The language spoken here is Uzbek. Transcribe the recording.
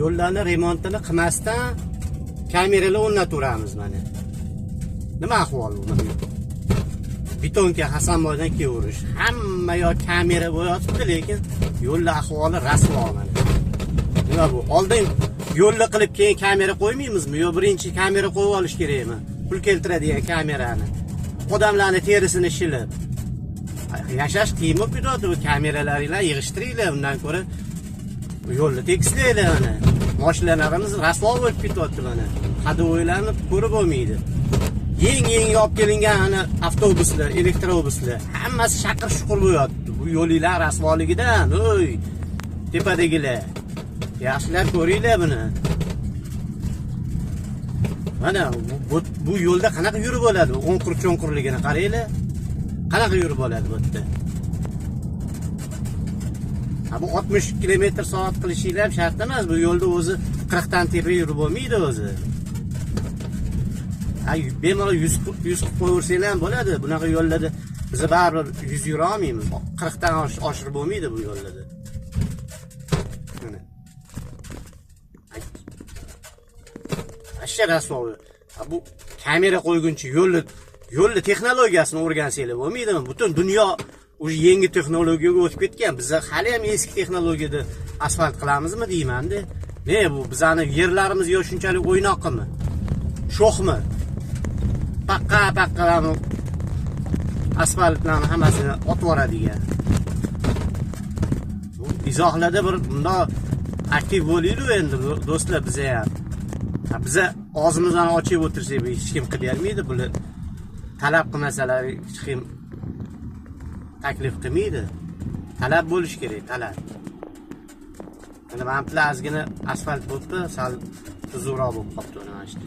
yo'llarni remontini qilmasdan kameralar o'rnataveramiz mana. Nima ahvol bu? Betonga Hasanboydan kevurish. Hamma yo kamera bo'yotibdi, lekin yo'llar ahvoli rasvo mana. Nima bu? Oldin yo'lni qilib keyin kamera qo'ymaymizmi? Yo birinchi kamera qo'yib olish kerakmi? Pul keltiradigan kamerani. Odamlarning terisini shilib. Yashash qiyin bo'lib ketadi bu kameralaringlar yig'ishtiringlar, undan ko'ra yo'lni tekislaylar mana. Mashinalarimiz rasvo bo'lib ketyapti mana. Hadovoylarni ko'rib bo'lmaydi. Yeng olib kelingan ana avtobuslar, elektrobuslar hammasi shaqir-shuqur bo'lyapti. Bu yo'llar rasvoligidan, oy, tepadagilar. Yaxshilar ko'ringlar buni. Mana bu yo'lda qanaqa yurib bo'ladi? O'nqur-cho'nqurligini qaranglar. Qanaqa yurib bo'ladi bu yerda? Bu 60 km/soat qilishinglar ham shart emas. Bu yo'lda o'zi 40 dan tepa yurib bo'lmaydi o'zi. Bemalol 100 qilib qo'yaversanglar ham bo'ladi. Bunaqa yo'llarda biz baribir 100 yura olmaymiz. 40 dan oshirib bo'lmaydi bu yo'llarda. Mana. Ashar asbobi. Bu kamera qo'yguncha yo'lni texnologiyasini o'rgansanglar bo'lmaydimi? Butun dunyo o'sha yangi texnologiyaga o'tib ketgan. Biz hali ham eski texnologiyada asfalt qilamizmi deyman-da. Ne bu bizani yerlarimiz yo shunchalik o'ynoqmi? Sho'xmi? Paqqa asfaltlarni hammasini otib yuboradigan. Bu izohlarda bir bundoq aktiv bo'laylik endi do'stlar, biza ham. Biza og'zimizni ochib o'tirsak, hech kim qilib bermaydi. Bular talab qilmasalar hech kim taklif qilmaydi. Talab bo'lish kerak, talab. Mana mantilar ozgina asfalt bo'libdi, sal tuzukroq bo'lib qolibdi mana shu.